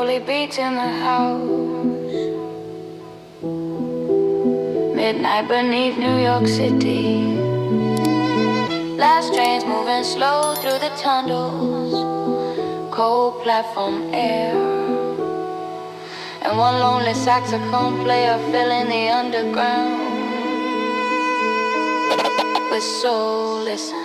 holy beats in the house. Midnight beneath New York City. Last trains moving slow through the tunnels. Cold platform air. And one lonely saxophone player filling the underground with soul. Listen.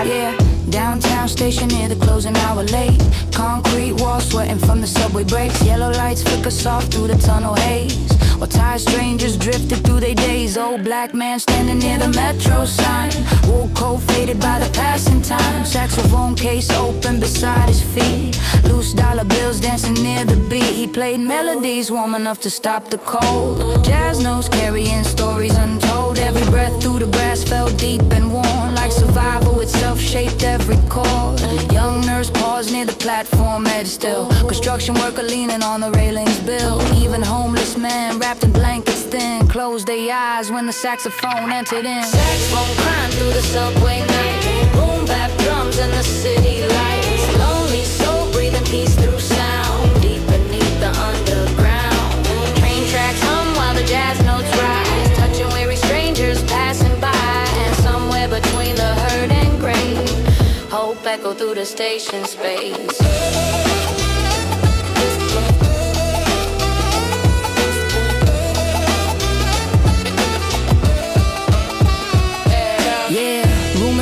Yeah, downtown station near the closing hour late. Concrete walls sweating from the subway breaks. Yellow lights flicker soft through the tunnel haze, while tired strangers drifted through their days. Old black man standing near the metro sign, wool coat faded by the passing time. Saxophone case open beside his feet, loose dollar bills dancing near the beat. He played melodies warm enough to stop the cold. Jazz notes carrying stories untold. Every breath through the brass felt deep and warm, like survival itself shaped every chord. Young nurse paused near the platform edge still. Construction worker leaning on the railings bill. Even homeless men wrapped in blankets thin closed their eyes when the saxophone entered in. Saxophone crying through the subway night. BoomBap drums in the city lights. Lonely soul breathing peace through sound, deep beneath the underground. Train tracks hum while the jazz notes rise, touching weary strangers passing by. And somewhere between the hurt and grave, hope echo through the station space.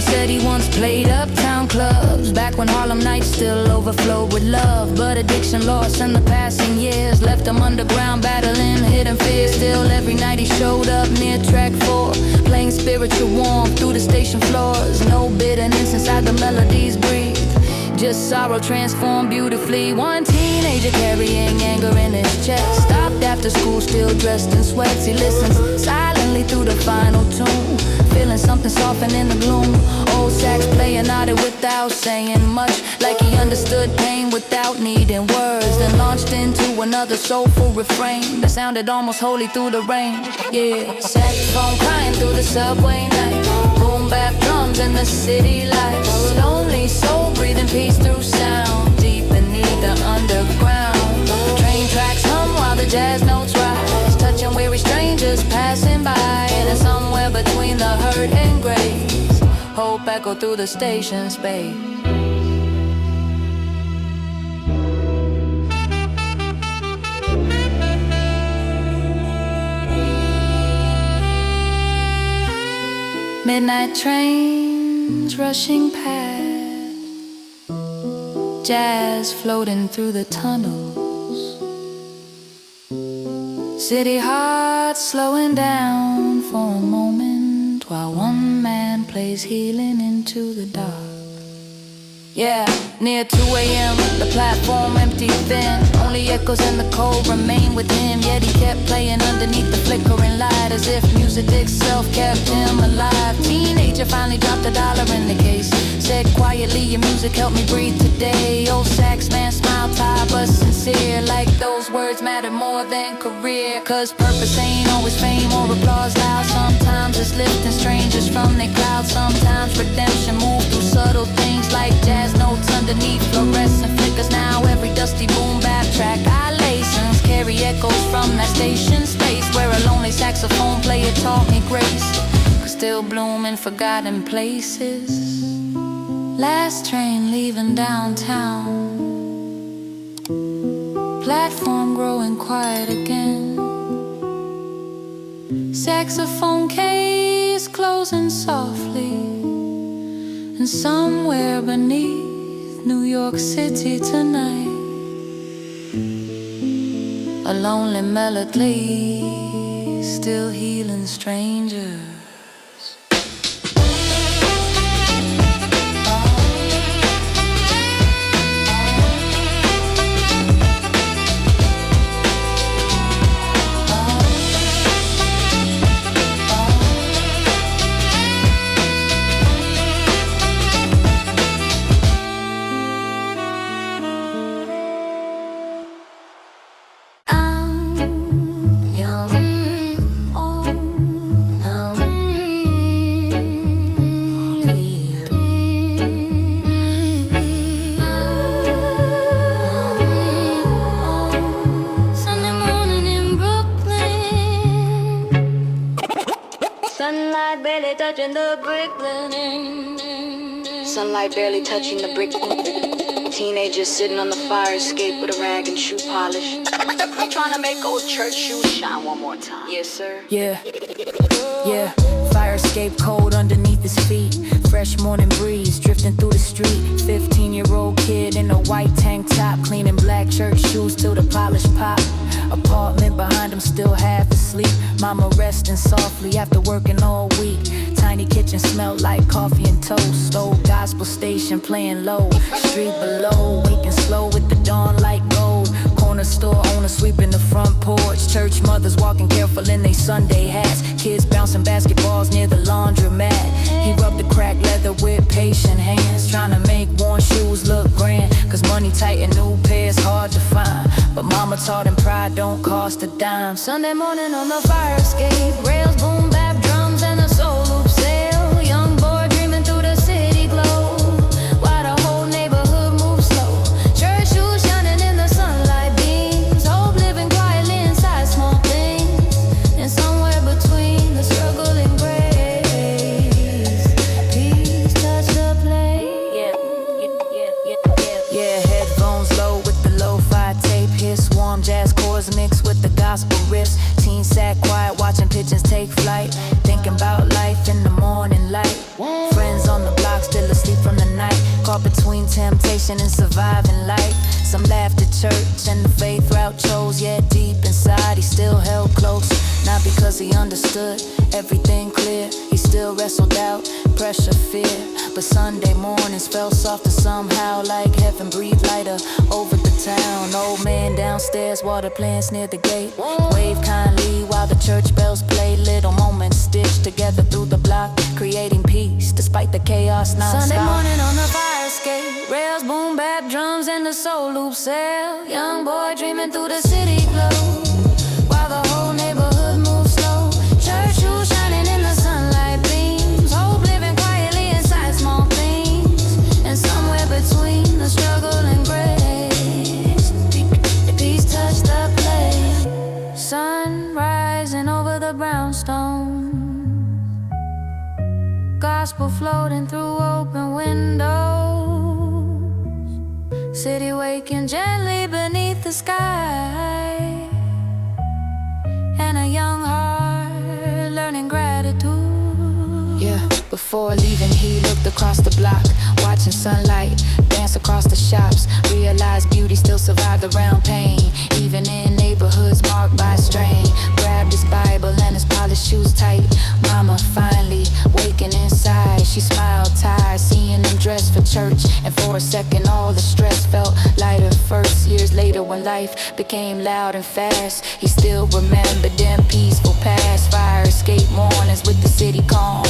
Said he once played uptown clubs, back when Harlem nights still overflowed with love. But addiction lost in the passing years left him underground battling hidden fears. Still every night he showed up near track 4, playing spiritual warmth through the station floors. No bitterness inside the melodies breathe, just sorrow transformed beautifully. One teenager carrying anger in his chest, stopped after school still dressed in sweats. He listens silently through the final tune, feeling something soften in the gloom. Old sax player nodded without saying much, like he understood pain without needing words. Then launched into another soulful refrain that sounded almost holy through the rain. Yeah, saxophone crying through the subway night. BoomBap drums in the city lights. Lonely soul breathing peace through sound, deep beneath the underground. Train tracks hum while the jazz notes rise, touching weary strangers passing by. And somewhere between the hurt and grace, hope echo through the station space. Midnight trains rushing past, jazz floating through the tunnels. City hearts slowing down for a moment, while one man plays healing into the dark. Yeah, near 2 a.m. the platform empty thin, only echoes in the cold remain with him. Yet he kept playing underneath the flickering light, as if music itself kept him alive. Teenager finally dropped $1 in the case, said quietly, your music helped me breathe today. Old sax man smiled tired but sincere, like those words matter more than career. Cause purpose ain't always fame or applause loud. Sometimes it's lifting strangers from their clouds. Sometimes redemption moves through subtle things, like jazz notes underneath fluorescent flickers. Now every dusty BoomBap track I license carry echoes from that station space, where a lonely saxophone player taught me grace, could still bloom in forgotten places. Last train leaving downtown, platform growing quiet again. Saxophone case closing softly, and somewhere beneath New York City tonight, a lonely melody still healing strangers. Sunlight barely touching the brick linen. Sunlight barely touching the brick. Teenagers sitting on the fire escape with a rag and shoe polish. I'm trying to make old church shoes shine one more time. Yes, sir. Yeah. Fire escape cold underneath his feet. Fresh morning breeze drifting through the street. 15-year-old kid in a white tank top, cleaning black church shoes till the polish pop. Apartment behind him still half asleep. Mama resting softly after working all week. Tiny kitchen smelled like coffee and toast. Old gospel station playing low. Street below, waking slow with the dawn like gold. Corner store owner sweeping the front porch. Church mothers walking careful in they Sunday hats. Kids bouncing basketballs near the laundromat. He rubbed the cracked leather with patient hands, trying to make worn shoes look grand. Cause money tight and new pairs hard to find. But mama taught him pride don't cost a dime. Sunday morning on the fire escape, rails boom bap drums and the soul loop sail. Young boy dreaming through the city glow, while the whole neighborhood moves slow. Church shoes shining in the sunlight beams. Hope living quietly inside small things. And somewhere between the struggle and grace, peace touch the place. Yeah, headphones low with the lo-fi tape. Hiss warm jazz chords mixed with the gospel riffs. Teen sat quiet watching pigeons take flight, thinking about life in the morning light. Friends on the block still asleep from the night, caught between temptation and surviving life. Some laughed at church and the faith route chose, yet deep inside he still held close. Not because he understood everything clear, he still wrestled out pressure, fear. But Sunday mornings felt softer somehow, like heaven breathed lighter over the town. Old man downstairs, water plants near the gate. Wave kindly while the church bells play. Little moments stitched together through the block, creating peace despite the chaos non-stop. Sunday morning on the fire escape, rails boom bap drums and the soul loop sail. Young boy dreaming through the city glow, while the whole neighborhood moves slow. Church shoes shining in the sunlight beams. Hope living quietly inside small things. And somewhere between the struggle and grace, peace touch the place. Sun rising over the brownstone, gospel floating through open windows. City waking gently beneath the sky, and a young heart learning gratitude. Yeah, before leaving he looked across the block, watching sunlight dance across the shops. Realized beauty still survived around pain, even in neighborhoods marked by strain. Grabbed his Bible and his polished shoes tight. Mama finally waking inside, she smiled tired, seeing him dressed for church. And for a second all the stress felt lighter. First, years later when life became loud and fast, he still remembered them peaceful past. Fire escape mornings with the city calm,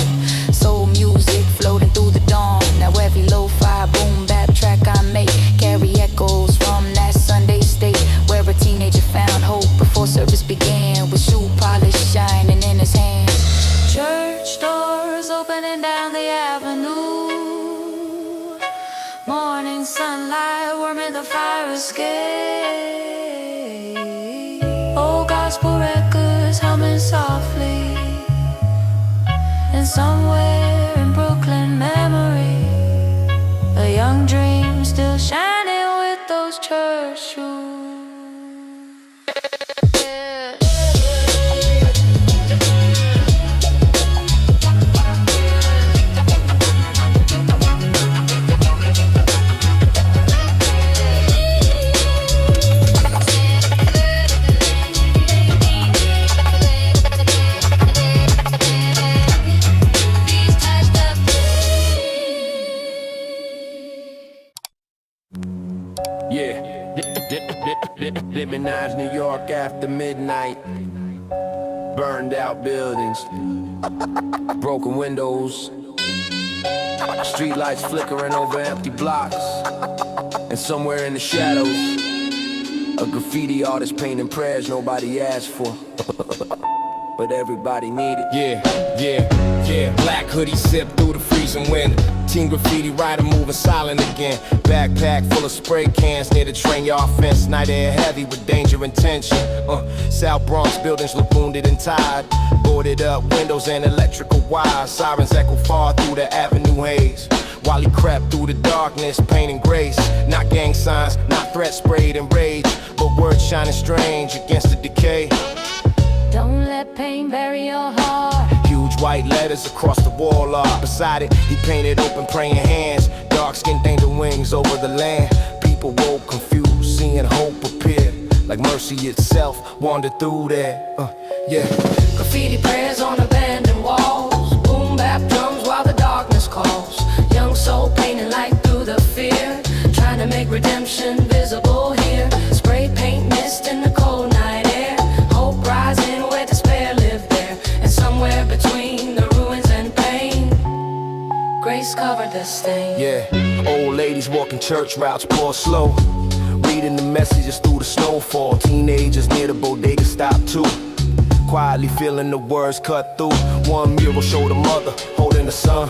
soul music floating through the dawn. Now every lo-fi boom bap track I make carry echoes from that Sunday state, where a teenager found hope before service began, with shoe polish shining in his hands. Church doors opening down the avenue, morning sunlight warming the fire escape. Old gospel records humming softly, and somewhere in Brooklyn memory, a young dream still shining with those church shoes. Limonage, New York after midnight. Burned out buildings, broken windows, street lights flickering over empty blocks. And somewhere in the shadows, a graffiti artist painting prayers nobody asked for, but everybody needed. Yeah. Black hoodie sip through the freezing wind. Teen graffiti writer moving silent again. Backpack full of spray cans near the train yard fence. Night air heavy with danger and tension. South Bronx buildings look wounded and tired. Boarded up windows and electrical wires. Sirens echo far through the avenue haze. While he crept through the darkness, pain and grace. Not gang signs, not threats sprayed in rage, but words shining strange against the decay. Don't let pain bury your heart. Huge white letters across the wall art. Beside it, he painted open praying hands. Dark skin angel wings over the land. People woke confused, seeing hope appear. Like mercy itself wandered through there. Yeah. Graffiti prayers on abandoned walls. Boom bap drums while the darkness calls. Young soul painting light through the fear. Trying to make redemption visible here. Spray paint mist in the cold night air. Hope rising where despair lived there. And somewhere between the ruins and pain, grace covered the stain. Yeah, old ladies walking church routes, pour slow. Reading the messages through the snowfall. Teenagers near the bodega stop too. Quietly feeling the words cut through. One mural showed a mother holding the son,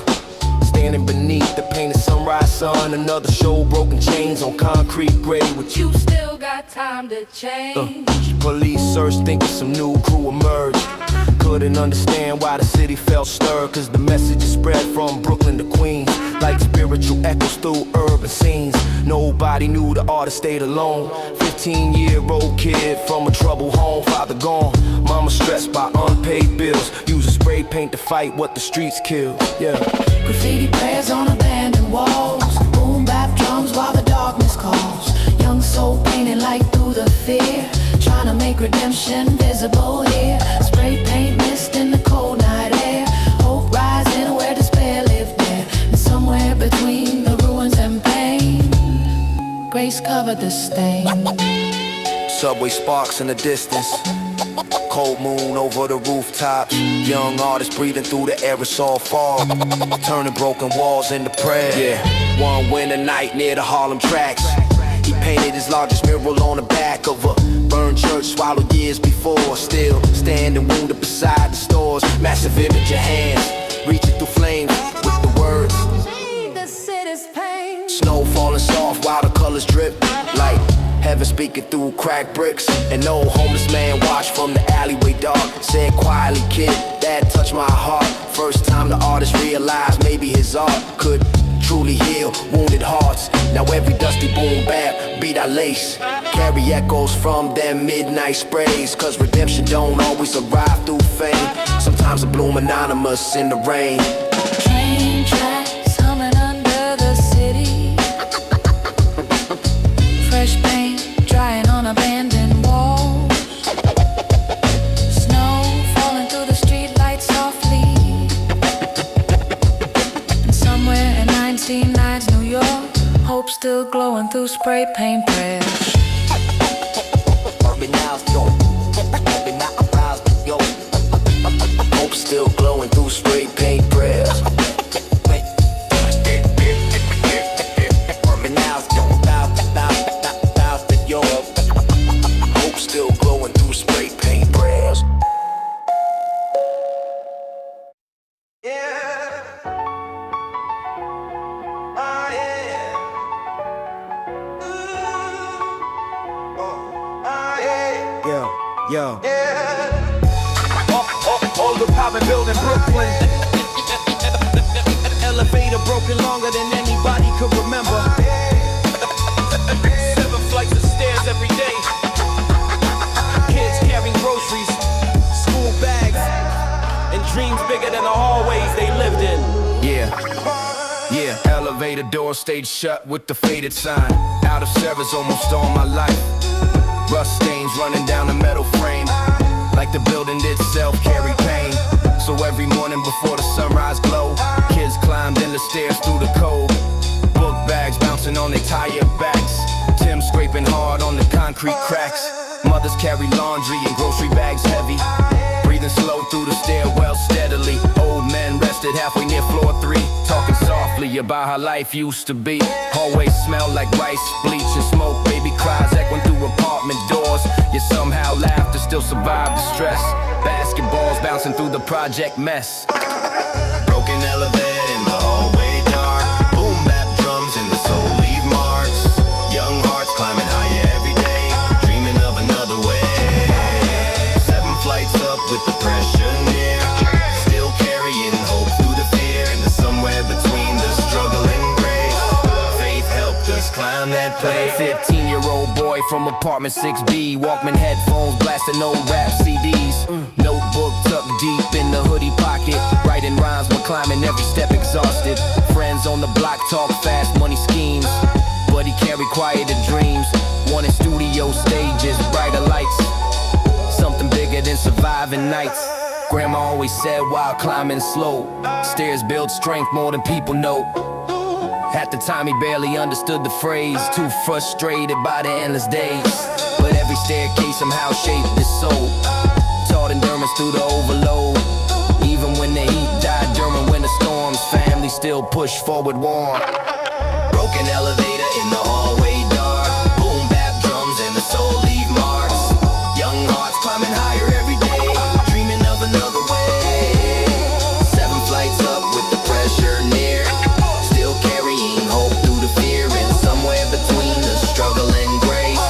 standing beneath the painted sunrise sun. Another showed broken chains on concrete grave with You still got time to change. Police search thinking some new crew emerged. Couldn't understand why the city felt stirred, cause the message spread from Brooklyn to Queens like spiritual echoes through urban scenes. Nobody knew the artist stayed alone. 15-year-old kid from a troubled home. Father gone, mama stressed by unpaid bills. Using spray paint to fight what the streets kill. Yeah. Graffiti prayers on abandoned walls. Boom bap drums while the darkness calls. Young soul painting light through the fear. Trying to make redemption visible here. Spray paint mist in the cold night air. Hope rising where despair lived there. And somewhere between the ruins and pain, grace covered the stain. Subway sparks in the distance. Cold moon over the rooftops. Young artists breathing through the aerosol fog. Turning broken walls into prayer. Yeah, one winter night near the Harlem tracks. He painted his largest mural on the back of a burned church swallowed years before. Still standing wounded beside the stores. Massive image of hands reaching through flames with the words. The city's pain. Snow falling soft while the colors drip. Like heaven speaking through cracked bricks. An old homeless man watched from the alleyway dark. Said quietly, kid, that touched my heart. First time the artist realized maybe his art could truly heal wounded hearts. Now every dusty boom bap beat I lace carry echoes from them midnight sprays. Cause redemption don't always arrive through fame. Sometimes it bloom anonymous in the rain. Train tracks humming under the city. Fresh paint drying on abandoned walls. Snow falling through the street lights softly. And somewhere in 1990s New York, hope still glowing through spray paint prayers. Hope still glowing through spray paint prayers. Hope still glowing through spray paint prayers. Yeah. Oh yeah. Ooh. Oh yeah. Yo. Yeah. All the poppin' building Brooklyn. Elevator broken longer than anybody could remember. 7 flights of stairs every day. Kids carrying groceries, school bags, and dreams bigger than the hallways they lived in. Yeah, elevator doors stayed shut with the faded sign. Out of service almost all my life. Rust stains running down the metal frame. Like the building itself carried pain. So every morning before the sunrise glow, kids climbed in the stairs through the cold. Book bags bouncing on their tired backs. Tim scraping hard on the concrete cracks. Mothers carry laundry and grocery bags heavy. Breathing slow through the stairwell steadily. Old men rested halfway near floor 3. Talking softly about how life used to be. Hallways smell like rice, bleach and smoke. Baby cries echoing through apartment doors. Yet somehow laughter still survived the stress. Basketballs bouncing through the project mess. Broken elevator in the hallway dark. up with the pressure near. Still carrying hope through the fear, and somewhere between the struggle and grace, faith helped us climb that place. 15-year-old boy from apartment 6B, Walkman headphones blasting old rap CDs. Notebook tucked deep in the hoodie pocket, writing rhymes while climbing every step exhausted. Friends on the block talk fast money schemes, but he can't require the dreams. Wanted studio stages, brighter lights, something bigger than surviving nights. Grandma always said while climbing slow, stairs build strength more than people know. At the time he barely understood the phrase, too frustrated by the endless days. But every staircase somehow shaped his soul, taught endurance through the overload. Even when the heat died during winter storms, family still pushed forward warm. Broken elevator in the hallway dark, boom bap drums and the soul leave marks. Young hearts climbing higher every day, dreaming of another way. 7 flights up with the pressure near, still carrying hope through the fear, and somewhere between the struggle and grace,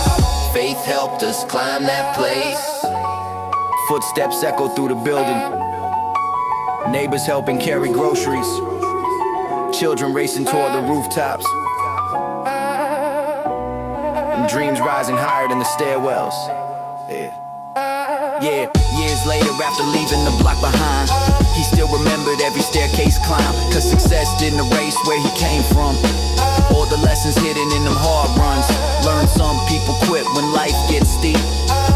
faith helped us climb that place. Footsteps echo through the building, neighbors helping carry groceries, children racing toward the rooftops, and dreams rising higher than the stairwells. Yeah, years later after leaving the block behind, he still remembered every staircase climb, cause success didn't erase where he came from, or the lessons hidden in them hard runs. Learn some people quit when life gets steep,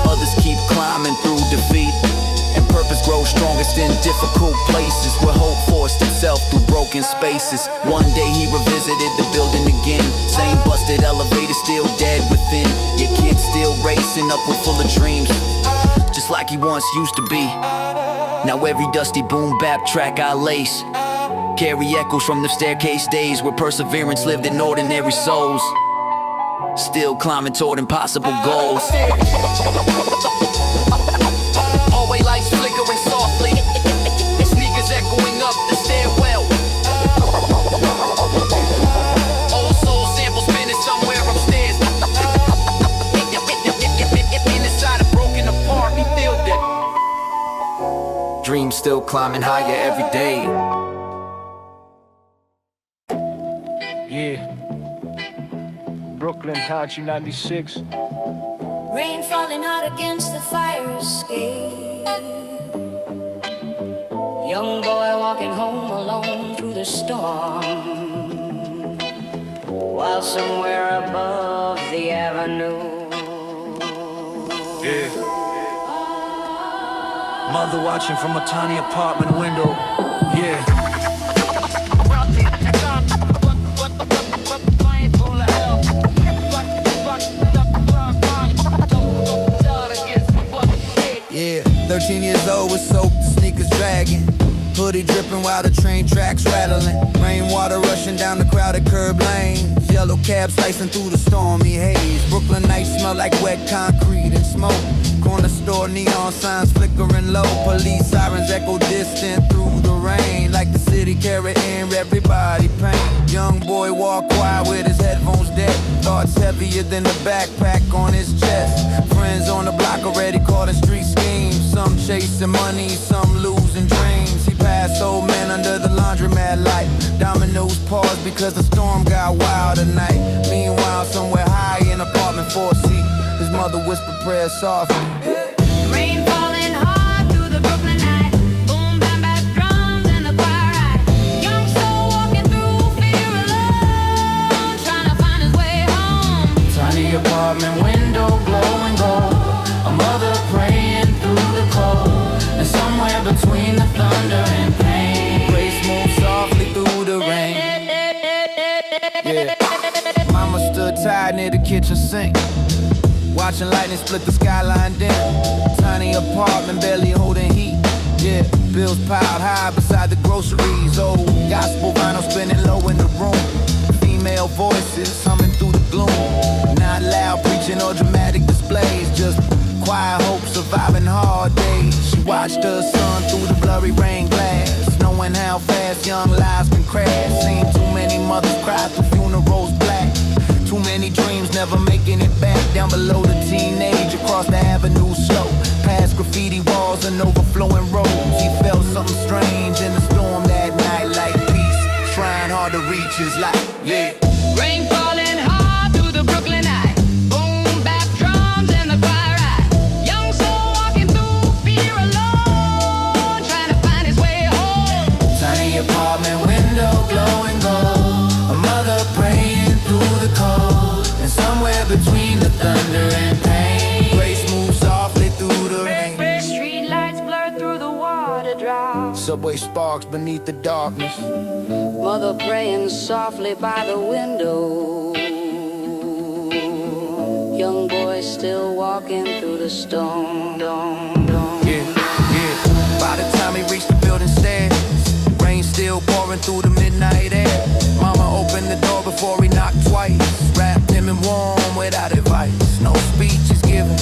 others keep climbing through defeat, and purpose grows strongest in difficult places, where hope forced itself through broken spaces. One day he revisited the building again, same busted elevator still dead within, your kids still racing upward full of dreams, just like he once used to be. Now every dusty boom bap track I lace carry echoes from the staircase days, where perseverance lived in ordinary souls, still climbing toward impossible goals. Hallway lights flickering softly, and sneakers echoing up the stairwell. Old soul sample spinning somewhere upstairs. Inside a broken apart, we feel that Dreams still climbing higher every day. Yeah. Brooklyn, Country 96. Rain falling hard against the fire escape. Young boy walking home alone through the storm, while somewhere above the avenue, Yeah. Mother watching from a tiny apartment window. Yeah. Yeah, 13 years old with soaked, the sneakers dragging, hoodie dripping while the train tracks rattling, rainwater rushing down the crowded curb lanes, yellow cab slicing through the stormy haze. Brooklyn nights smell like wet concrete and smoke, corner store neon signs flickering low, police sirens echo distant through the rain, like the city carrying everybody pain. Young boy walk quiet with his headphones dead, thoughts heavier than the backpack on his chest. Friends on the block already caught in street schemes, some chasing money, some losing dreams. He passed old man under the laundromat light, dominoes paused because the storm got wild tonight. Meanwhile somewhere high in apartment 4C, his mother whispered prayers softly. rain falling hard through the Brooklyn night, boom bap bap drums and the choir ride. Young soul walking through fear alone, trying to find his way home. Tiny apartment window glowing gold, a mother praying through the cold, and somewhere between the thunder and pain, Grace moved softly through the rain. Yeah. Mama stood tired near the kitchen sink, watching lightning split the skyline dim. Tiny apartment barely holding heat. Yeah, bills piled high beside the groceries. Old gospel vinyl spinning low in the room. Female voices humming through the gloom. Not loud preaching or dramatic displays, just quiet hope surviving hard days. She watched her son through the blurry rain glass, knowing how fast young lives can crash. Seen too many mothers cry through funerals black. Too many dreams never making it back. Down below the teenage, across the avenue slow, past graffiti walls and overflowing roads. He felt something strange in the storm that night, like peace trying hard to reach his light. Yeah. Rain falling hard through the Brooklyn eye. Boom bap drums and the choir eye. Young soul walking through fear alone, trying to find his way home. Tiny apartment window glowing gold. A mother praying through the cold. And somewhere between the thunder and pain, grace moves softly through the rain. Street lights blur through the water drops. Subway sparks beneath the darkness. Mother praying softly by the window. Young boy still walking through the storm. Yeah. By the time he reached the building stairs, rain still pouring through the midnight air. Mama opened the door before he knocked twice. Wrapped him in warm without advice. No speech is given,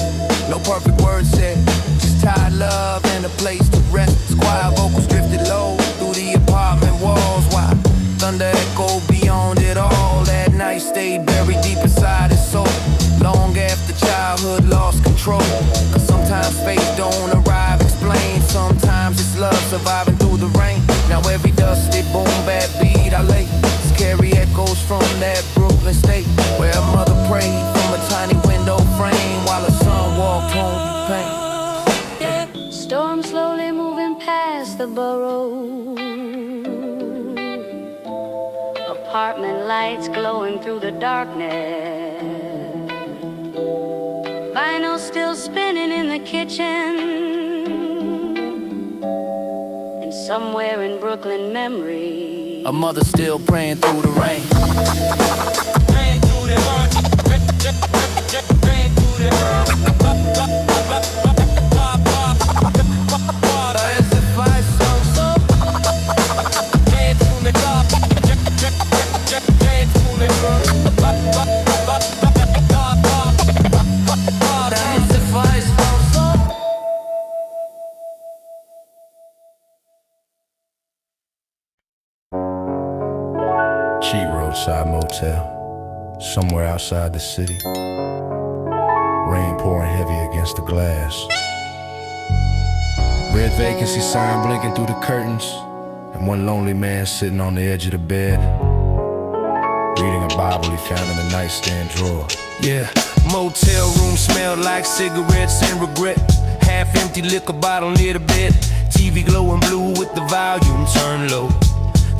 no perfect words said. Just tired love and a place to rest. Choir vocals drifted low through the apartment walls, while thunder echoed beyond it all. That night stayed buried deep inside his soul, long after childhood lost control. Cause sometimes faith don't arrive explained. Sometimes it's love surviving through the rain. Now every dusty boom bap beat I lay carry echoes from that Brooklyn state, where a mother prayed from a tiny window frame while her son walked home in pain. Storm slowly moving past the borough. Apartment lights glowing through the darkness. Vinyl still spinning in the kitchen. And somewhere in Brooklyn memory, A mother still praying through the rain. Praying through the heart. Praying through the heart. Cheap roadside motel, somewhere outside the city. Rain pouring heavy against the glass. Red vacancy sign blinking through the curtains, and one lonely man sitting on the edge of the bed, reading a Bible he found in the nightstand drawer. Yeah, motel room smelled like cigarettes and regret. Half empty liquor bottle near the bed. TV glowing blue with the volume turned low.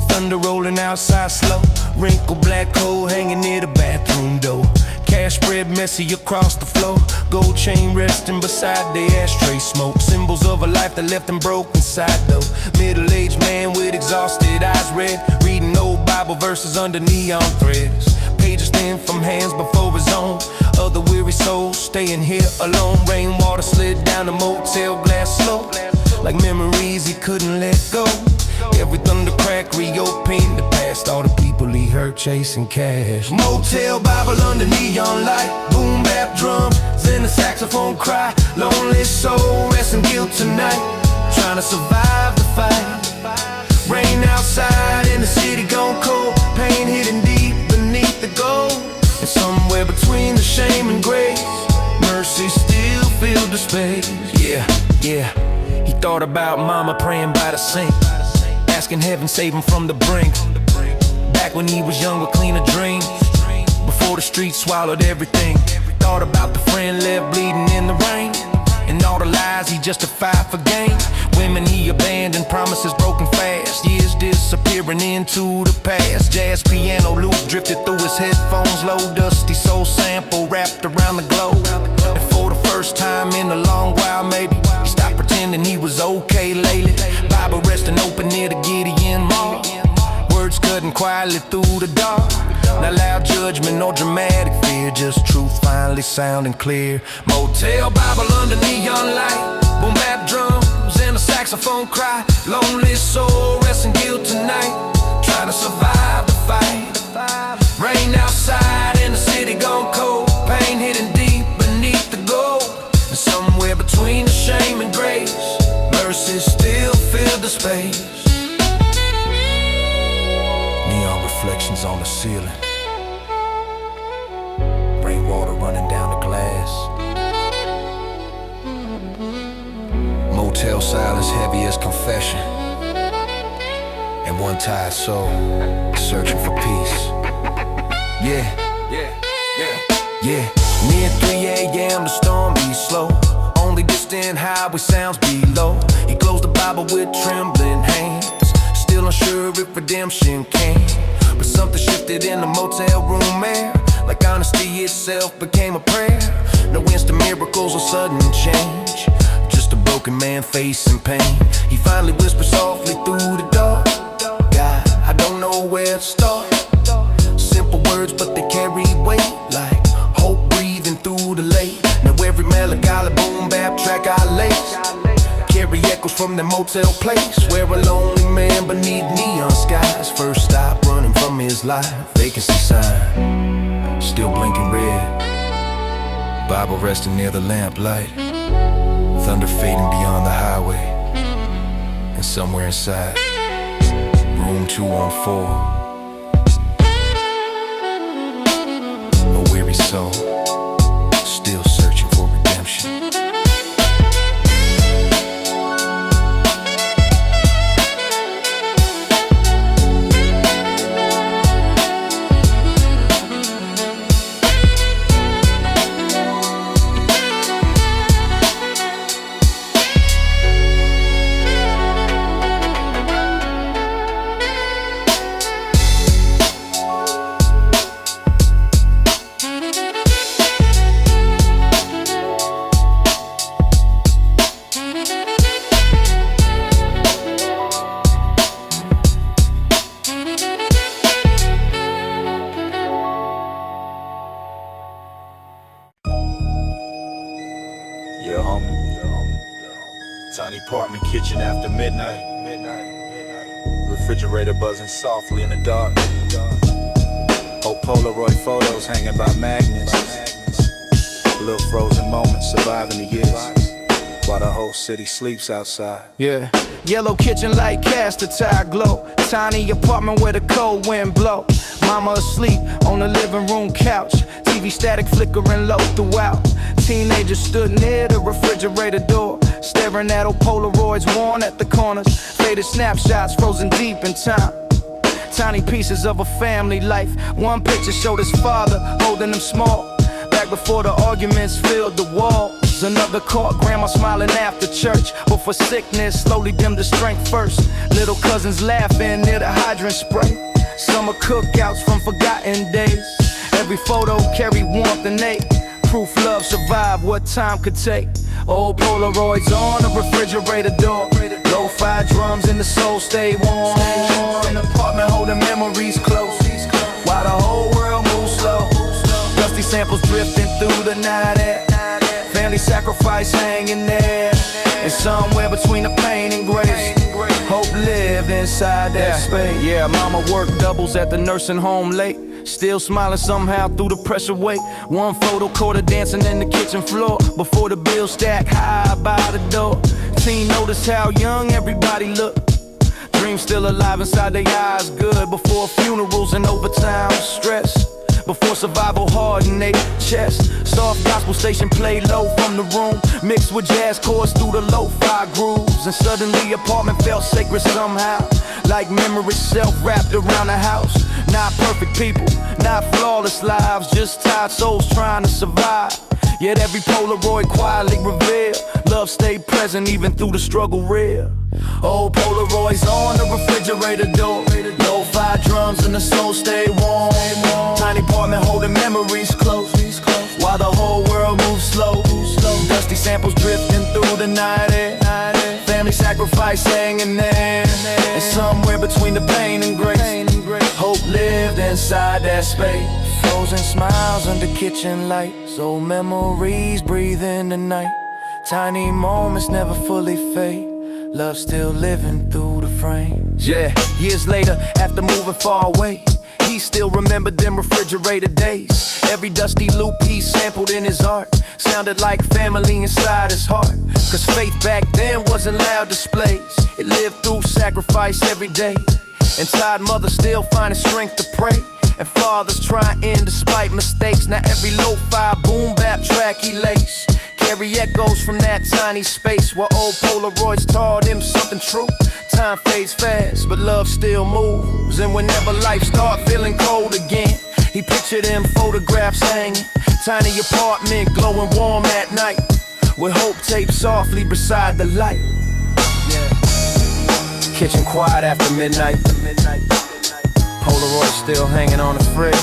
Thunder rolling outside slow. Wrinkled black coat hanging near the bathroom door. Cash spread messy across the floor. Gold chain resting beside the ashtray smoke. Symbols of a life that left him broke inside though. Middle-aged man with exhausted eyes red, reading old Bible verses under neon threads. Pages thin from hands before his own. Other weary souls staying here alone. Rainwater slid down the motel glass slope, like memories he couldn't let go. Every thunder crack reopened the past. All the people he hurt chasing cash. Motel Bible under neon light. Boom bap drums and the saxophone cry. Lonely soul resting guilt tonight, trying to survive the fight. Rain outside and the city gone cold. Pain hidden deep beneath the gold. And somewhere between the shame and grace, mercy still filled the space. Yeah. He thought about mama praying by the sink, asking heaven save him from the brink. Back when he was young with cleaner dreams, before the streets swallowed everything. Thought about the friend left bleeding in the rain, and all the lies he justified for gain. Women he abandoned, promises broken fast. Years disappearing into the past. Jazz piano loop drifted through his headphones. Low dusty soul sample wrapped around the globe. And for the first time in a long while maybe, he stopped pretending he was okay lately. Bible resting open near the Gideon Mall. Words cutting quietly through the dark. Not loud judgment, no dramatic fear, just truth finally sounding clear. Motel Bible under neon light. Boom bap drums and a saxophone cry. Lonely soul resting guilt tonight, trying to survive the fight. Rain outside and the city gone cold. Pain hidden deep beneath the gold. And somewhere between the shame and grace, mercy still filled the space. Neon reflections on the ceiling, rainwater running down the glass. Motel silence heavy as confession, and one tired soul searching for peace. Yeah. Near 3 a.m. the storm be slow. Only distant highway sounds below. He closed the Bible with trembling hands, still unsure if redemption came. But something shifted in the motel room air, like honesty itself became a prayer. No instant miracles or sudden change, just a broken man facing pain. He finally whispered softly through the dark, God, I don't know where to start. Simple words but they carry weight, like hope breathing through the late. Now every melancholy BoomBap track I lace carry echoes from the motel place, where a lonely man beneath neon skies first stopped running from his life. Vacancy sign still blinking red, Bible resting near the lamplight, thunder fading beyond the highway, and somewhere inside room 214, a weary soul still searching for redemption. Yeah, homie. Tiny apartment kitchen after midnight. Refrigerator buzzing softly in the dark. Old Polaroid photos hanging by magnets. Little frozen moments surviving the years, while the whole city sleeps outside. Yeah, yellow kitchen light cast a tired glow. Tiny apartment where the cold wind blow. Mama asleep on the living room couch, TV static flickering low throughout. Teenagers stood near the refrigerator door, staring at old Polaroids worn at the corners. Faded snapshots frozen deep in time, tiny pieces of a family life. One picture showed his father holding him small, back before the arguments filled the walls. Another caught grandma smiling after church, but for sickness slowly dimmed the strength first. Little cousins laughing near the hydrant spray. Summer cookouts from forgotten days. Every photo carried warmth and ache, proof love survived what time could take. Old Polaroids on the refrigerator door, lo-fi drums and the soul stay warm. An apartment holding memories close, while the whole world moves slow. Dusty samples drifting through the night air, family sacrifice hanging there. And somewhere between the pain and grace, hope lived inside that space. Yeah, mama worked doubles at the nursing home late, still smiling somehow through the pressure weight. One photo caught her dancing in the kitchen floor, before the bill stacked high by the door. Teen noticed how young everybody looked, dreams still alive inside their eyes. Good before funerals and overtime stress, before survival hardened their chest. Soft gospel station played low from the room, mixed with jazz chords through the lo-fi grooves. And suddenly apartment felt sacred somehow, like memory self-wrapped around the house. Not perfect people, not flawless lives, just tired souls trying to survive. Yet every Polaroid quietly revealed love stayed present even through the struggle real. Old Polaroids on the refrigerator door, lo-fi drums and the soul stay warm. Tiny apartment holding memories close, while the whole world moves slow. Dusty samples drifting through the night air, family sacrifice hanging there. And somewhere between the pain and grace, hope lived inside that space. Frozen smiles under kitchen lights, old memories breathe in the night. Tiny moments never fully fade, love still living through the frames. Yeah, years later, after moving far away, he still remembered them refrigerator days. Every dusty loop he sampled in his art sounded like family inside his heart. Cause faith back then wasn't loud displays, it lived through sacrifice every day. And tired mother still finding strength to pray. and fathers trying despite mistakes. Now every lo-fi boom-bap track he lays carry echoes from that tiny space where old Polaroids taught him something true. Time fades fast, but love still moves. And whenever life start feeling cold again, he pictured them photographs hanging, tiny apartment glowing warm at night, with hope taped softly beside the light. Kitchen quiet after midnight, Polaroid still hanging on the fridge,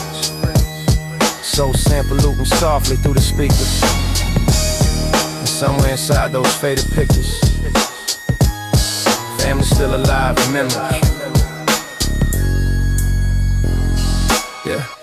soul sample looping softly through the speakers. And somewhere inside those faded pictures, family still alive in memory. Yeah.